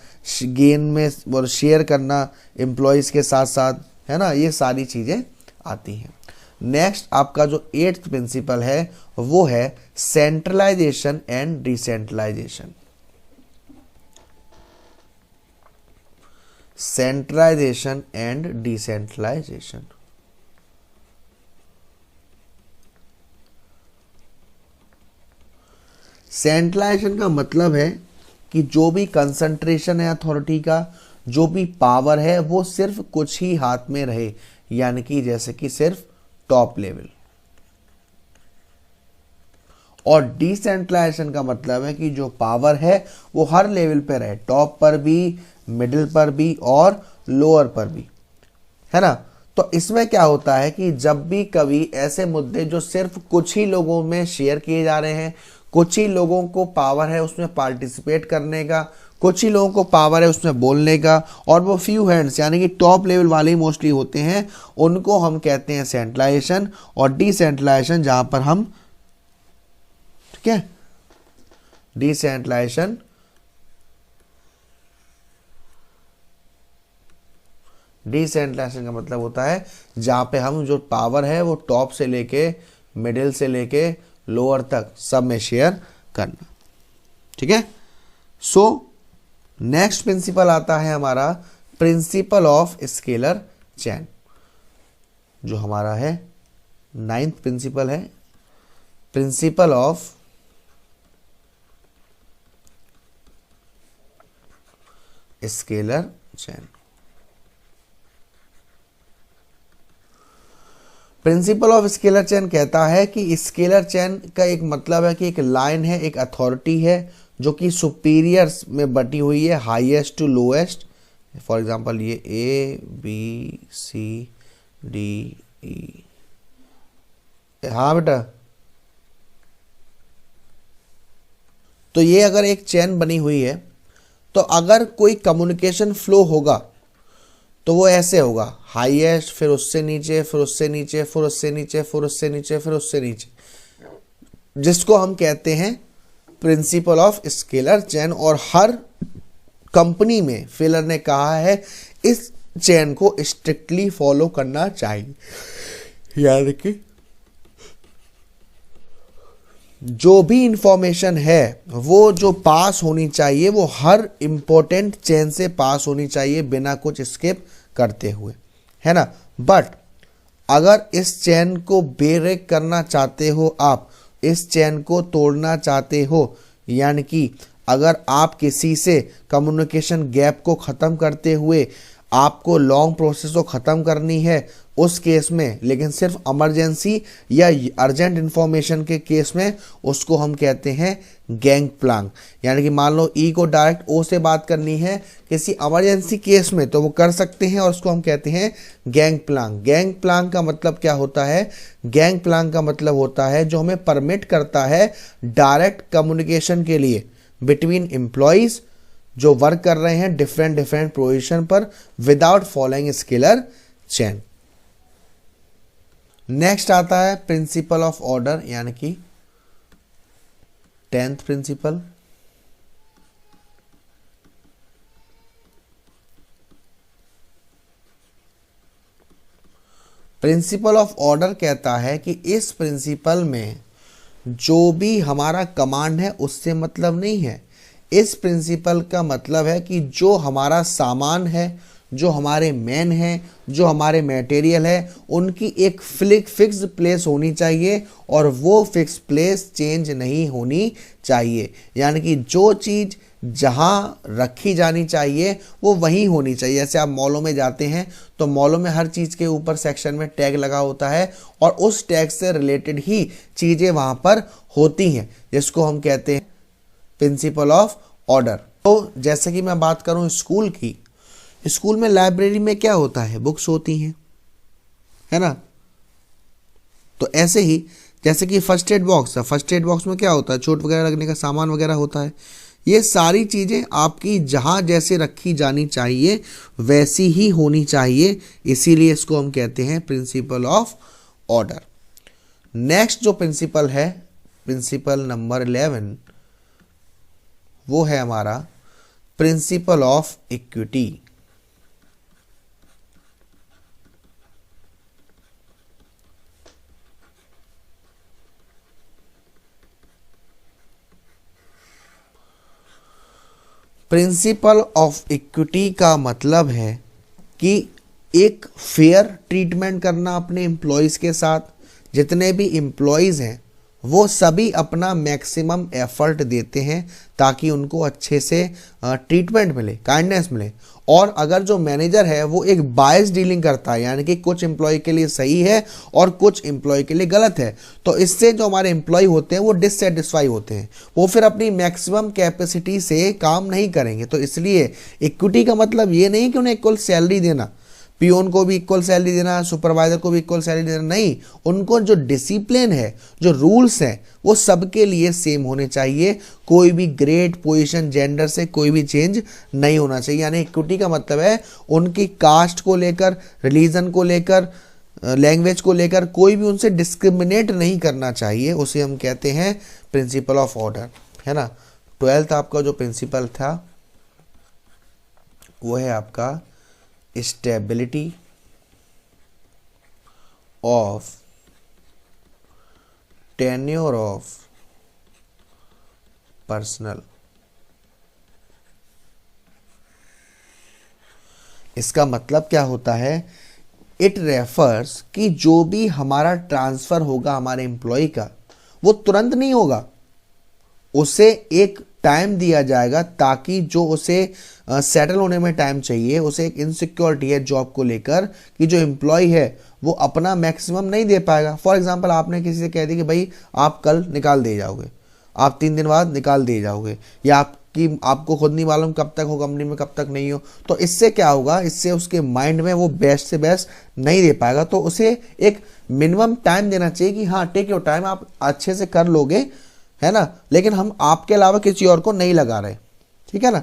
गेन में और शेयर करना एम्प्लॉयज़ के साथ साथ, है ना, ये सारी चीज़ें आती हैं। नेक्स्ट आपका जो 8th प्रिंसिपल है वो है centralisation and decentralisation. Centralisation and decentralisation. Centralisation का मतलब है कि जो भी कंसंट्रेशन है अथॉरिटी का, जो भी पावर है, वो सिर्फ कुछ ही हाथ में रहे, यानी कि जैसे कि सिर्फ टॉप लेवल। और डिसेंट्रलाइजेशन का मतलब है कि जो पावर है वो हर लेवल पर रहे, टॉप पर भी, मिडिल पर भी और लोअर पर भी, है ना। तो इसमें क्या होता है कि जब भी कभी ऐसे मुद्दे जो सिर्फ कुछ ही लोगों में शेयर किए जा रहे हैं, कुछ ही लोगों को पावर है उसमें पार्टिसिपेट करने का, कुछ ही लोगों को पावर है उसमें बोलने का, और वो फ्यू हैंड्स यानी कि टॉप लेवल वाले ही मोस्टली होते हैं, उनको हम कहते हैं सेंट्रलाइजेशन। और डिसेंट्रलाइजेशन जहां पर हम, ठीक है, डिसेंट्रलाइजेशन का मतलब होता है जहां पे हम जो पावर है वो टॉप से लेके मिडिल से लेके लोअर तक सब में शेयर करना, ठीक है। सो नेक्स्ट प्रिंसिपल आता है हमारा प्रिंसिपल ऑफ स्केलर चेन, जो हमारा है 9th प्रिंसिपल है, principle of scalar chain. Principle of scalar chain कहता है कि स्केलर चेन का एक मतलब है कि एक लाइन है, एक अथॉरिटी है जो कि सुपीरियर्स में बटी हुई है, highest to lowest. For example ये ABCDE, हाँ बेटा, तो ये अगर एक चेन बनी हुई है तो अगर कोई कम्युनिकेशन फ्लो होगा तो वो ऐसे होगा, हाईएस्ट, फिर उससे नीचे, फिर उससे नीचे, फिर उससे नीचे, फिर उससे नीचे, फिर उससे नीचे, जिसको हम कहते हैं प्रिंसिपल ऑफ स्केलर चेन। और हर कंपनी में फिलर ने कहा है इस चेन को स्ट्रिक्टली फॉलो करना चाहिए, यानी कि जो भी इंफॉर्मेशन है वो जो पास होनी चाहिए वो हर इंपॉर्टेंट चेन से पास होनी चाहिए बिना कुछ स्किप करते हुए, है ना। बट अगर इस चेन को ब्रेक करना चाहते हो, आप इस चेन को तोड़ना चाहते हो, यानी कि अगर आप किसी से कम्युनिकेशन गैप को ख़त्म करते हुए आपको लॉन्ग प्रोसेस को ख़त्म करनी है उस केस में, लेकिन सिर्फ इमरजेंसी या अर्जेंट इंफॉर्मेशन के केस में, उसको हम कहते हैं गैंग प्लांग। यानी कि मान लो ई को डायरेक्ट ओ से बात करनी है किसी इमरजेंसी केस में तो वो कर सकते हैं, और उसको हम कहते हैं गैंग प्लांग। गैंग प्लांग का मतलब क्या होता है? गैंग प्लांग का मतलब होता है जो हमें परमिट करता है डायरेक्ट कम्युनिकेशन के लिए बिटवीन एम्प्लॉयज़, जो वर्क कर रहे हैं डिफरेंट डिफरेंट पोजीशन पर without following scalar chain. Next आता है प्रिंसिपल ऑफ ऑर्डर, यानी कि 10th principal. Principle of order कहता है कि इस प्रिंसिपल में जो भी हमारा कमांड है उससे मतलब नहीं है। इस प्रिंसिपल का मतलब है कि जो हमारा सामान है, जो हमारे मैन हैं, जो हमारे मटेरियल है, उनकी एक फिक्स प्लेस होनी चाहिए और वो फिक्स प्लेस चेंज नहीं होनी चाहिए। यानी कि जो चीज़ जहाँ रखी जानी चाहिए वो वहीं होनी चाहिए। जैसे आप मॉलों में जाते हैं तो मॉलों में हर चीज़ के ऊपर सेक्शन में टैग लगा होता है और उस टैग से रिलेटेड ही चीज़ें वहाँ पर होती हैं, जिसको हम कहते हैं प्रिंसिपल ऑफ ऑर्डर। तो जैसे कि मैं बात करूँ स्कूल की, स्कूल में लाइब्रेरी में क्या होता है, बुक्स होती हैं, है ना। तो ऐसे ही जैसे कि फर्स्ट एड बॉक्स है, फर्स्ट एड बॉक्स में क्या होता है, चोट वगैरह लगने का सामान वगैरह होता है। ये सारी चीज़ें आपकी जहाँ जैसे रखी जानी चाहिए वैसी ही होनी चाहिए, इसीलिए इसको हम कहते हैं प्रिंसिपल ऑफ ऑर्डर। नेक्स्ट जो प्रिंसिपल है, प्रिंसिपल नंबर 11, वो है हमारा principle of equity. Principle of equity का मतलब है कि एक फेयर ट्रीटमेंट करना अपने एम्प्लॉयज़ के साथ। जितने भी एम्प्लॉयज़ हैं वो सभी अपना मैक्सिमम एफर्ट देते हैं ताकि उनको अच्छे से ट्रीटमेंट मिले, काइंडनेस मिले। और अगर जो मैनेजर है वो एक बायस डीलिंग करता है, यानी कि कुछ एम्प्लॉय के लिए सही है और कुछ एम्प्लॉय के लिए गलत है, तो इससे जो हमारे एम्प्लॉय होते हैं वो डिससेटिस्फाई होते हैं, वो फिर अपनी मैक्सिमम कैपेसिटी से काम नहीं करेंगे। तो इसलिए इक्विटी का मतलब ये नहीं कि उन्हें इक्वल सैलरी देना, पियोन को भी इक्वल सैलरी देना, सुपरवाइजर को भी इक्वल सैलरी देना, नहीं। उनको जो डिसिप्लिन है, जो रूल्स हैं, वो सबके लिए सेम होने चाहिए। कोई भी ग्रेड, पोजीशन, जेंडर से कोई भी चेंज नहीं होना चाहिए। यानी इक्विटी का मतलब है उनकी कास्ट को लेकर, रिलीजन को लेकर, लैंग्वेज को लेकर कोई भी उनसे डिस्क्रिमिनेट नहीं करना चाहिए। उसे हम कहते हैं प्रिंसिपल ऑफ ऑर्डर, है ना। 12th आपका जो प्रिंसिपल था वो है आपका stability of tenure of personal. इसका मतलब क्या होता है, इट रेफर्स कि जो भी हमारा ट्रांसफर होगा हमारे एम्प्लॉय का वो तुरंत नहीं होगा, उसे एक टाइम दिया जाएगा ताकि जो उसे सेटल होने में टाइम चाहिए। उसे एक इनसिक्योरिटी है जॉब को लेकर कि जो एम्प्लॉय है वो अपना मैक्सिमम नहीं दे पाएगा। फॉर एग्जांपल आपने किसी से कह दिया कि भाई आप कल निकाल दिए जाओगे, आप 3 दिन बाद निकाल दिए जाओगे, या आपको खुद नहीं मालूम कब तक हो कंपनी में, कब तक नहीं हो, तो इससे क्या होगा, इससे उसके माइंड में वो बेस्ट से बेस्ट नहीं दे पाएगा। तो उसे एक मिनिमम टाइम देना चाहिए कि हाँ टेक योर टाइम, आप अच्छे से कर लोगे, है ना, लेकिन हम आपके अलावा किसी और को नहीं लगा रहे, ठीक है ना।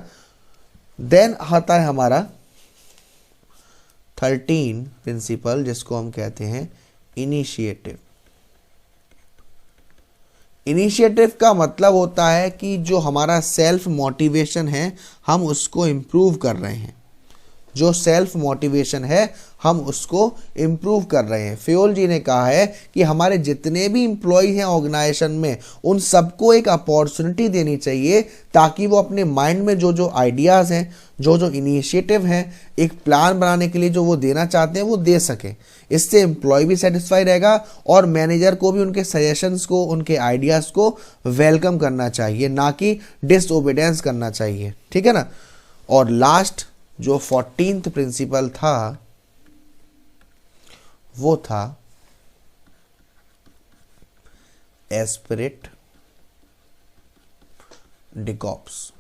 देन आता है हमारा 13 प्रिंसिपल, जिसको हम कहते हैं इनिशिएटिव। इनिशिएटिव का मतलब होता है कि जो हमारा सेल्फ मोटिवेशन है हम उसको इम्प्रूव कर रहे हैं, जो सेल्फ मोटिवेशन है हम उसको इम्प्रूव कर रहे हैं। फ्योल जी ने कहा है कि हमारे जितने भी एम्प्लॉय हैं ऑर्गेनाइजेशन में उन सबको एक अपॉर्चुनिटी देनी चाहिए ताकि वो अपने माइंड में जो जो आइडियाज़ हैं, जो जो इनिशिएटिव हैं, एक प्लान बनाने के लिए जो वो देना चाहते हैं वो दे सकें। इससे एम्प्लॉय भी सेटिस्फाई रहेगा और मैनेजर को भी उनके सजेशंस को, उनके आइडियाज़ को वेलकम करना चाहिए, ना कि डिसओबीडियंस करना चाहिए, ठीक है ना। और लास्ट जो 14th प्रिंसिपल था वो था एस्पिरिट डिकॉप्स।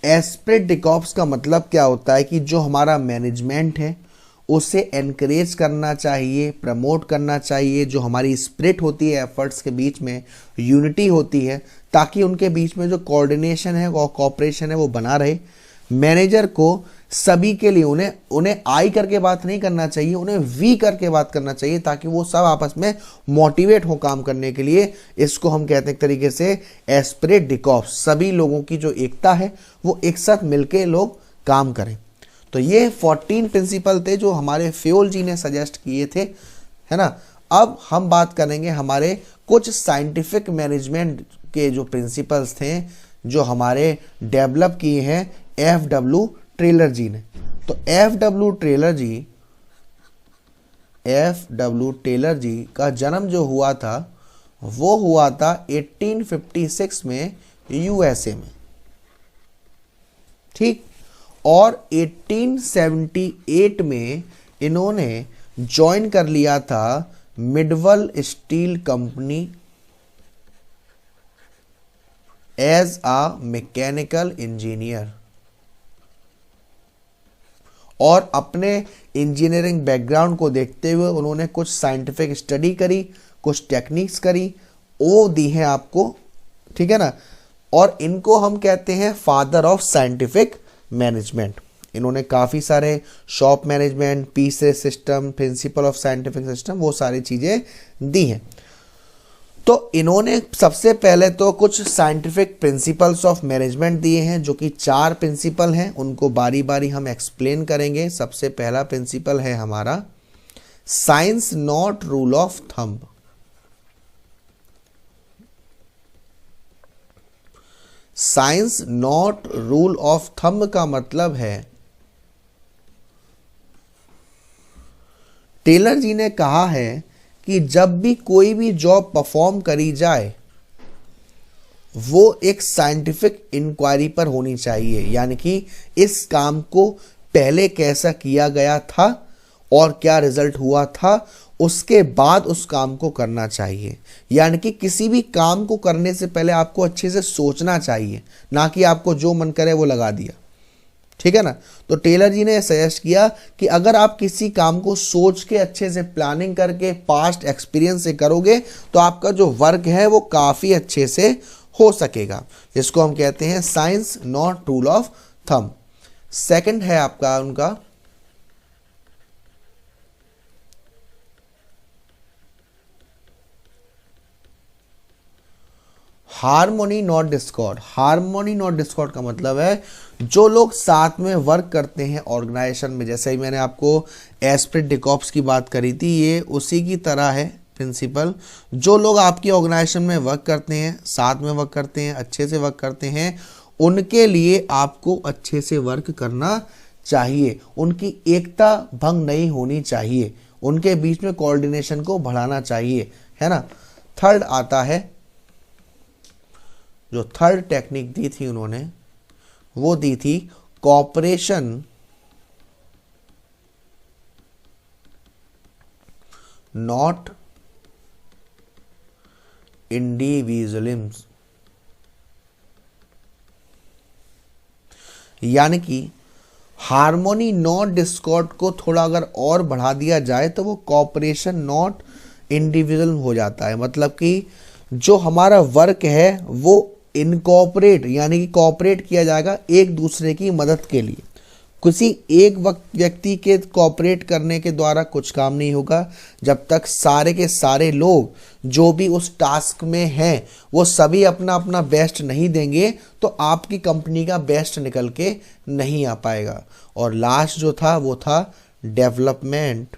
एस्पिरिट डिकॉप्स का मतलब क्या होता है कि जो हमारा मैनेजमेंट है उसे एनकरेज करना चाहिए, प्रमोट करना चाहिए। जो हमारी स्पिरिट होती है एफर्ट्स के बीच में, यूनिटी होती है, ताकि उनके बीच में जो कोऑर्डिनेशन है और कोऑपरेशन है वो बना रहे। मैनेजर को सभी के लिए उन्हें आई करके बात नहीं करना चाहिए, उन्हें वी करके बात करना चाहिए, ताकि वो सब आपस में मोटिवेट हो काम करने के लिए। इसको हम कहते हैं एक तरीके से एस्पिरिट डी कॉर्प्स, सभी लोगों की जो एकता है वो एक साथ मिलके लोग काम करें। तो ये 14 प्रिंसिपल थे जो हमारे फ्योल जी ने सजेस्ट किए थे, है ना। अब हम बात करेंगे हमारे कुछ साइंटिफिक मैनेजमेंट के जो प्रिंसिपल्स थे जो हमारे डेवलप किए हैं एफ.डब्ल्यू. टेलर जी ने। तो एफ.डब्ल्यू. टेलर जी का जन्म जो हुआ था वो हुआ था 1856 में यूएसए में, ठीक। और 1878 में इन्होंने ज्वाइन कर लिया था Midvale steel company as a mechanical engineer. और अपने इंजीनियरिंग बैकग्राउंड को देखते हुए उन्होंने कुछ साइंटिफिक स्टडी करी, कुछ टेक्निक्स करी, वो दी है आपको, ठीक है ना। और इनको हम कहते हैं फादर ऑफ साइंटिफिक मैनेजमेंट। इन्होंने काफ़ी सारे shop management, pieces system, principle of scientific system, वो सारी चीज़ें दी हैं। तो इन्होंने सबसे पहले तो कुछ साइंटिफिक प्रिंसिपल्स ऑफ मैनेजमेंट दिए हैं, जो कि 4 प्रिंसिपल हैं। उनको बारी बारी हम एक्सप्लेन करेंगे। सबसे पहला प्रिंसिपल है हमारा science not rule of thumb. Science not rule of thumb का मतलब है, टेलर जी ने कहा है कि जब भी कोई भी जॉब परफॉर्म करी जाए वो एक साइंटिफिक इंक्वायरी पर होनी चाहिए। यानी कि इस काम को पहले कैसा किया गया था और क्या रिजल्ट हुआ था, उसके बाद उस काम को करना चाहिए। यानी कि किसी भी काम को करने से पहले आपको अच्छे से सोचना चाहिए, ना कि आपको जो मन करे वो लगा दिया, ठीक है ना। तो टेलर जी ने सजेस्ट किया कि अगर आप किसी काम को सोच के अच्छे से प्लानिंग करके पास्ट एक्सपीरियंस से करोगे तो आपका जो वर्क है वो काफ़ी अच्छे से हो सकेगा, जिसको हम कहते हैं science not rule of thumb. Second है आपका उनका harmony not Discord. Harmony not Discord का मतलब है जो लोग साथ में वर्क करते हैं ऑर्गेनाइजेशन में, जैसे ही मैंने आपको एस्पिरिट डी कॉर्प्स की बात करी थी, ये उसी की तरह है प्रिंसिपल। जो लोग आपकी ऑर्गेनाइजेशन में वर्क करते हैं, साथ में वर्क करते हैं, अच्छे से वर्क करते हैं, उनके लिए आपको अच्छे से वर्क करना चाहिए। उनकी एकता भंग नहीं होनी चाहिए, उनके बीच में कोऑर्डिनेशन को बढ़ाना चाहिए, है ना। थर्ड आता है, जो थर्ड टेक्निक दी थी उन्होंने, वो दी थी कॉपरेशन नॉट इंडिविजुअलिज्म। यानी कि हार्मोनी नॉट डिस्कॉर्ड को थोड़ा अगर और बढ़ा दिया जाए तो वो कॉपरेशन नॉट इंडिविजुअल हो जाता है। मतलब कि जो हमारा वर्क है वो इनकॉपरेट, यानी कि कॉपरेट किया जाएगा एक दूसरे की मदद के लिए। किसी एक व्यक्ति के कॉपरेट करने के द्वारा कुछ काम नहीं होगा। जब तक सारे के सारे लोग जो भी उस टास्क में हैं वो सभी अपना अपना बेस्ट नहीं देंगे तो आपकी कंपनी का बेस्ट निकल के नहीं आ पाएगा। और लास्ट जो था वो था development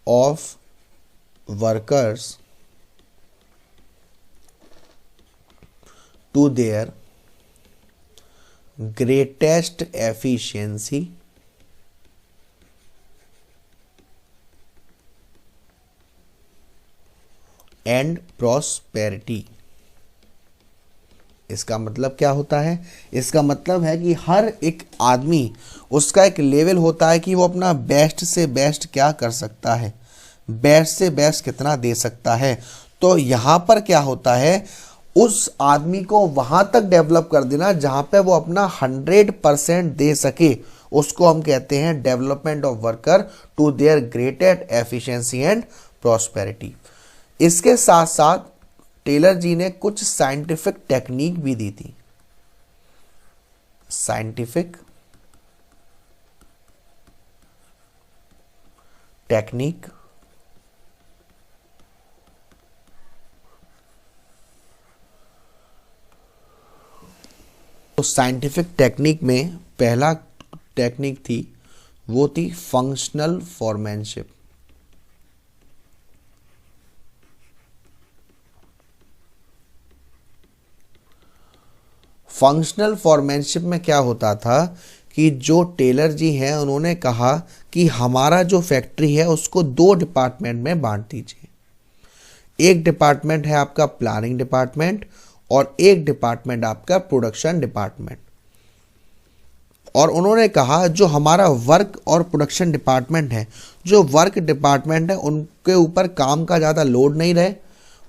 of workers to their greatest efficiency and prosperity। इसका मतलब क्या होता है? इसका मतलब है कि हर एक आदमी, उसका एक लेवल होता है कि वो अपना बेस्ट से बेस्ट क्या कर सकता है, बेस्ट से बेस्ट कितना दे सकता है। तो यहाँ पर क्या होता है, उस आदमी को वहां तक डेवलप कर देना जहां पे वो अपना 100% दे सके, उसको हम कहते हैं development of worker to their greatest efficiency and prosperity. इसके साथ साथ टेलर जी ने कुछ साइंटिफिक टेक्निक भी दी थी। साइंटिफिक टेक्निक तो साइंटिफिक टेक्निक में पहला टेक्निक थी, वो थी फंक्शनल फॉरमैनशिप। फंक्शनल फॉरमैनशिप में क्या होता था कि जो टेलर जी हैं उन्होंने कहा कि हमारा जो फैक्ट्री है उसको 2 डिपार्टमेंट में बांट दीजिए। एक डिपार्टमेंट है आपका प्लानिंग डिपार्टमेंट और एक डिपार्टमेंट आपका प्रोडक्शन डिपार्टमेंट। और उन्होंने कहा जो हमारा वर्क और प्रोडक्शन डिपार्टमेंट है, जो वर्क डिपार्टमेंट है उनके ऊपर काम का ज़्यादा लोड नहीं रहे,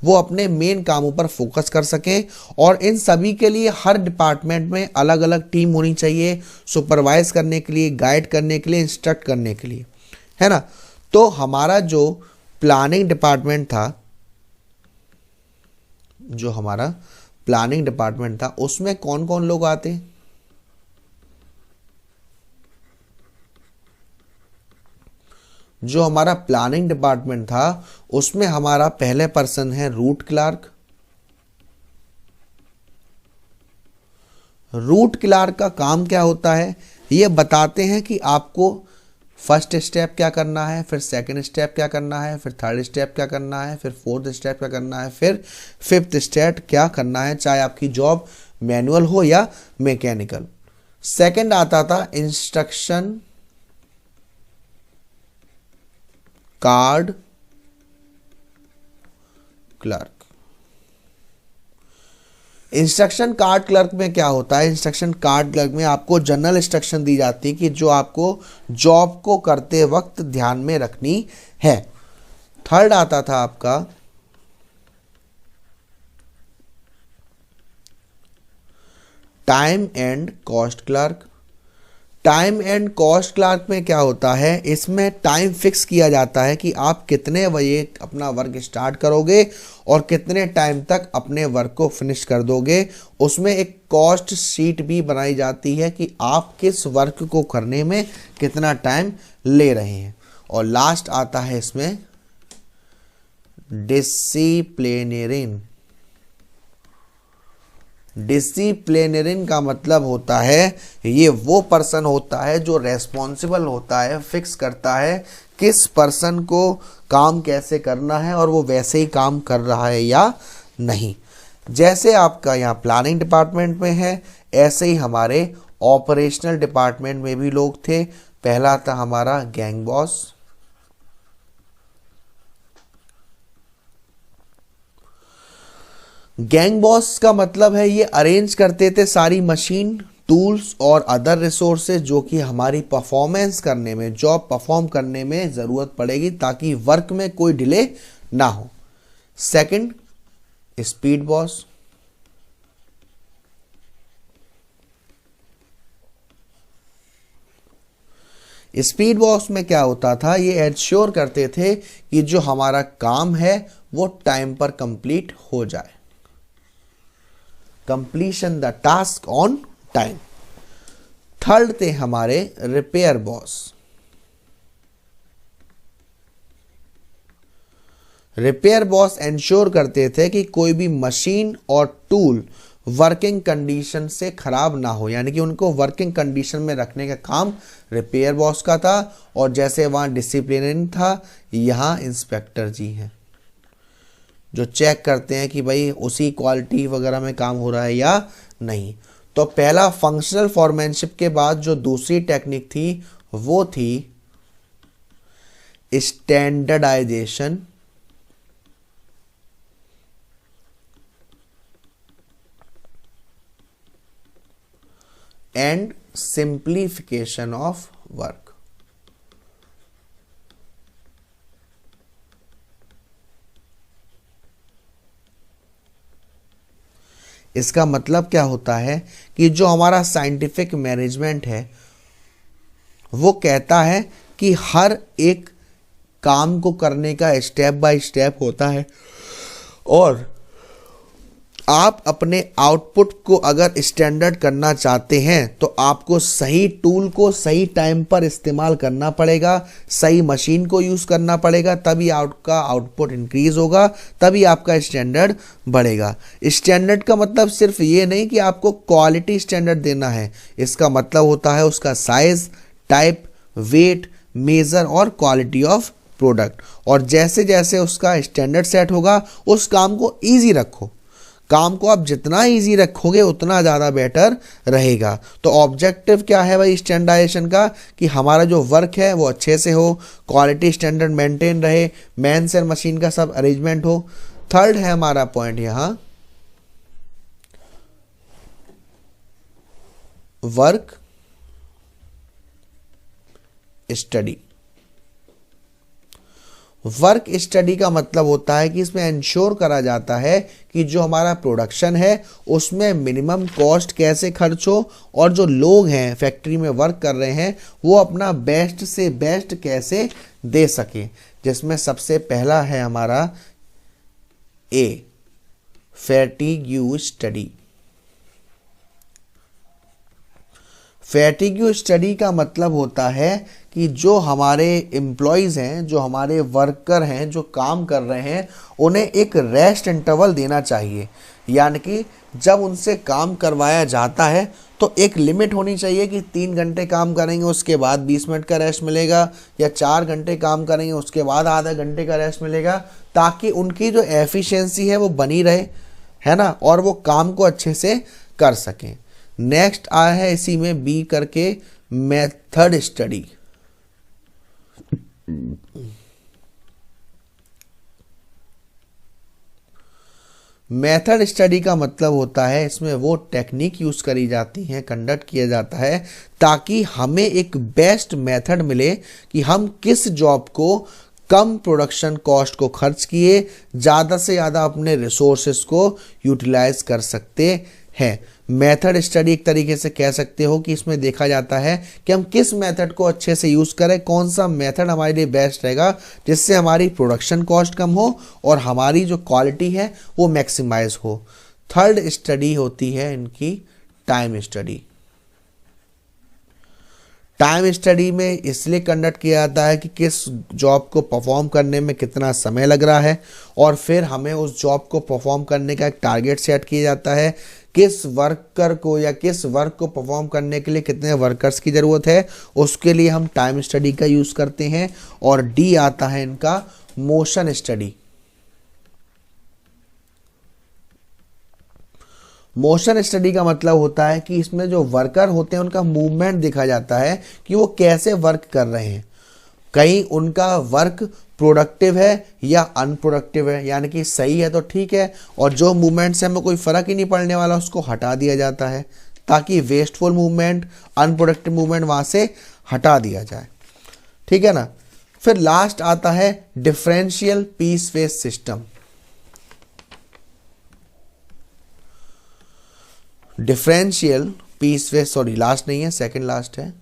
वो अपने मेन कामों पर फोकस कर सकें। और इन सभी के लिए हर डिपार्टमेंट में अलग अलग टीम होनी चाहिए, सुपरवाइज करने के लिए, गाइड करने के लिए, इंस्ट्रक्ट करने के लिए, है ना। तो हमारा जो प्लानिंग डिपार्टमेंट था, जो हमारा प्लानिंग डिपार्टमेंट था उसमें कौन कौन लोग आते हैं? जो हमारा प्लानिंग डिपार्टमेंट था उसमें हमारा पहले पर्सन है रूट क्लार्क। रूट क्लार्क का काम क्या होता है, ये बताते हैं कि आपको फर्स्ट स्टेप क्या करना है, फिर सेकंड स्टेप क्या करना है, फिर थर्ड स्टेप क्या करना है, फिर फोर्थ स्टेप क्या करना है, फिर फिफ्थ स्टेप क्या करना है, चाहे आपकी जॉब मैनुअल हो या मैकेनिकल। सेकंड आता था instruction card clerk. Instruction card clerk में क्या होता है, इंस्ट्रक्शन कार्ड क्लर्क में आपको जनरल इंस्ट्रक्शन दी जाती है कि जो आपको जॉब को करते वक्त ध्यान में रखनी है। थर्ड आता था आपका time and cost clerk. Time and cost clerk में क्या होता है, इसमें टाइम फिक्स किया जाता है कि आप कितने बजे अपना वर्क स्टार्ट करोगे और कितने टाइम तक अपने वर्क को फिनिश कर दोगे। उसमें एक कॉस्ट शीट भी बनाई जाती है कि आप किस वर्क को करने में कितना टाइम ले रहे हैं। और लास्ट आता है इसमें डिसिप्लिनरियन। डिसिप्लिनरियन का मतलब होता है, ये वो पर्सन होता है जो रेस्पॉन्सिबल होता है, फिक्स करता है किस पर्सन को काम कैसे करना है और वो वैसे ही काम कर रहा है या नहीं। जैसे आपका यहाँ प्लानिंग डिपार्टमेंट में है, ऐसे ही हमारे ऑपरेशनल डिपार्टमेंट में भी लोग थे। पहला था हमारा गैंग बॉस। गैंग बॉस का मतलब है ये अरेंज करते थे सारी मशीन, टूल्स और अदर रिसोर्सेज जो कि हमारी परफॉर्मेंस करने में, जॉब परफॉर्म करने में ज़रूरत पड़ेगी ताकि वर्क में कोई डिले ना हो। Second speed boss. Speed boss में क्या होता था, ये एंश्योर करते थे कि जो हमारा काम है वो टाइम पर कंप्लीट हो जाए, completion the task on time. Third थे हमारे repair boss. Repair boss ensure करते थे कि कोई भी मशीन और टूल वर्किंग कंडीशन से खराब ना हो, यानी कि उनको वर्किंग कंडीशन में रखने का काम रिपेयर बॉस का था। और जैसे वहां डिसिप्लिनरी था, यहाँ इंस्पेक्टर जी हैं जो चेक करते हैं कि भाई उसी क्वालिटी वगैरह में काम हो रहा है या नहीं। तो पहला फंक्शनल फॉरमैनशिप के बाद जो दूसरी टेक्निक थी वो थी standardisation and simplification of work. इसका मतलब क्या होता है कि जो हमारा साइंटिफिक मैनेजमेंट है वो कहता है कि हर एक काम को करने का स्टेप बाय स्टेप होता है, और आप अपने आउटपुट को अगर स्टैंडर्ड करना चाहते हैं तो आपको सही टूल को सही टाइम पर इस्तेमाल करना पड़ेगा, सही मशीन को यूज़ करना पड़ेगा, तभी आपका आउटपुट इंक्रीज होगा, तभी आपका स्टैंडर्ड बढ़ेगा। स्टैंडर्ड का मतलब सिर्फ ये नहीं कि आपको क्वालिटी स्टैंडर्ड देना है, इसका मतलब होता है उसका साइज, टाइप, वेट, मेज़र और क्वालिटी ऑफ प्रोडक्ट। और जैसे जैसे उसका स्टैंडर्ड सेट होगा उस काम को ईजी रखो। काम को आप जितना इजी रखोगे उतना ज़्यादा बेटर रहेगा। तो ऑब्जेक्टिव क्या है भाई स्टैंडर्डाइजेशन का, कि हमारा जो वर्क है वो अच्छे से हो, क्वालिटी स्टैंडर्ड मेंटेन रहे, मैन्स एंड मशीन का सब अरेंजमेंट हो। थर्ड है हमारा पॉइंट यहाँ वर्क स्टडी। वर्क स्टडी का मतलब होता है कि इसमें इंश्योर करा जाता है कि जो हमारा प्रोडक्शन है उसमें मिनिमम कॉस्ट कैसे खर्च हो, और जो लोग हैं फैक्ट्री में वर्क कर रहे हैं वो अपना बेस्ट से बेस्ट कैसे दे सके। जिसमें सबसे पहला है हमारा ए, फैटिग्यू स्टडी। फैटिग्यू स्टडी का मतलब होता है कि जो हमारे एम्प्लॉयज़ हैं, जो हमारे वर्कर हैं, जो काम कर रहे हैं, उन्हें एक रेस्ट इंटरवल देना चाहिए। यानी कि जब उनसे काम करवाया जाता है तो एक लिमिट होनी चाहिए कि 3 घंटे काम करेंगे उसके बाद 20 मिनट का रेस्ट मिलेगा, या 4 घंटे काम करेंगे उसके बाद आधा घंटे का रेस्ट मिलेगा, ताकि उनकी जो एफिशिएंसी है वो बनी रहे, है ना, और वो काम को अच्छे से कर सकें। नेक्स्ट आया है इसी में बी करके मेथड स्टडी। मेथड स्टडी का मतलब होता है इसमें वो टेक्निक यूज करी जाती हैं, कंडक्ट किया जाता है ताकि हमें एक बेस्ट मेथड मिले कि हम किस जॉब को कम प्रोडक्शन कॉस्ट को खर्च किए ज़्यादा से ज़्यादा अपने रिसोर्सेस को यूटिलाइज कर सकते हैं। मेथड स्टडी एक तरीके से कह सकते हो कि इसमें देखा जाता है कि हम किस मेथड को अच्छे से यूज़ करें, कौन सा मेथड हमारे लिए बेस्ट रहेगा जिससे हमारी प्रोडक्शन कॉस्ट कम हो और हमारी जो क्वालिटी है वो मैक्सिमाइज हो। थर्ड स्टडी होती है इनकी टाइम स्टडी। टाइम स्टडी में इसलिए कंडक्ट किया जाता है कि किस जॉब को परफॉर्म करने में कितना समय लग रहा है, और फिर हमें उस जॉब को परफॉर्म करने का एक टारगेट सेट किया जाता है, किस वर्कर को या किस वर्क को परफॉर्म करने के लिए कितने वर्कर्स की ज़रूरत है, उसके लिए हम टाइम स्टडी का यूज़ करते हैं। और डी आता है इनका मोशन स्टडी। मोशन स्टडी का मतलब होता है कि इसमें जो वर्कर होते हैं उनका मूवमेंट देखा जाता है कि वो कैसे वर्क कर रहे हैं, कहीं उनका वर्क प्रोडक्टिव है या अनप्रोडक्टिव है, यानी कि सही है तो ठीक है, और जो मूवमेंट से हमें कोई फ़र्क ही नहीं पड़ने वाला उसको हटा दिया जाता है ताकि वेस्टफुल मूवमेंट, अनप्रोडक्टिव मूवमेंट वहाँ से हटा दिया जाए। ठीक है ना। फिर लास्ट आता है differential piece face system. Differential piece face, sorry last नहीं है, सेकंड लास्ट है।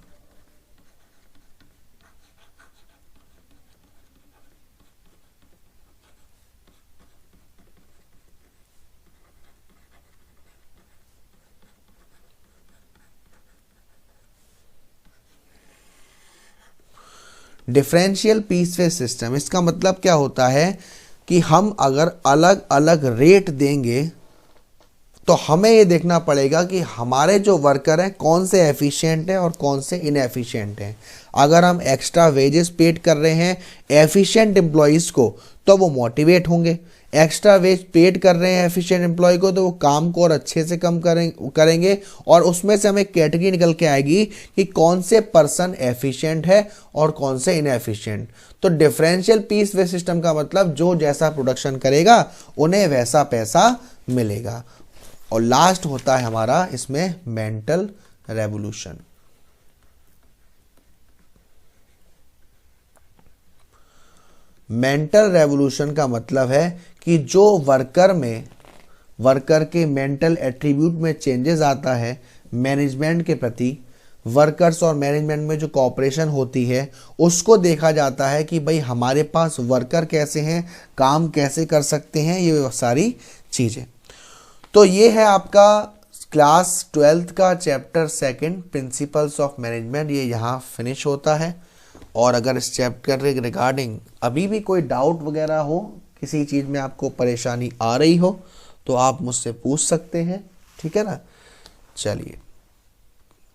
डिफरेंशियल पीस फेस सिस्टम, इसका मतलब क्या होता है कि हम अगर अलग अलग रेट देंगे तो हमें ये देखना पड़ेगा कि हमारे जो वर्कर हैं कौन से एफिशिएंट हैं और कौन से इनएफिशिएंट हैं। अगर हम एक्स्ट्रा वेजेस पेड कर रहे हैं एफिशिएंट एम्प्लॉयज़ को तो वो मोटिवेट होंगे, एक्स्ट्रा वेज पेड कर रहे हैं एफिशिएंट एम्प्लॉय को तो वो काम को और अच्छे से कम करेंगे, और उसमें से हमें कैटेगरी निकल के आएगी कि कौन से पर्सन एफिशिएंट है और कौन से इनएफिशिएंट। तो डिफरेंशियल पीस वे सिस्टम का मतलब जो जैसा प्रोडक्शन करेगा उन्हें वैसा पैसा मिलेगा। और लास्ट होता है हमारा इसमें मेंटल रेवोल्यूशन। मेंटल रेवोल्यूशन का मतलब है कि जो वर्कर में वर्कर के मेंटल एट्रीब्यूट में चेंजेस आता है, मैनेजमेंट के प्रति वर्कर्स और मैनेजमेंट में जो कोऑपरेशन होती है उसको देखा जाता है कि भाई हमारे पास वर्कर कैसे हैं, काम कैसे कर सकते हैं, ये सारी चीज़ें। तो ये है आपका क्लास 12th का चैप्टर 2 प्रिंसिपल्स ऑफ मैनेजमेंट, ये यहाँ फिनिश होता है। और अगर इस चैप्टर के रिगार्डिंग अभी भी कोई डाउट वगैरह हो, किसी चीज़ में आपको परेशानी आ रही हो, तो आप मुझसे पूछ सकते हैं, ठीक है ना। चलिए।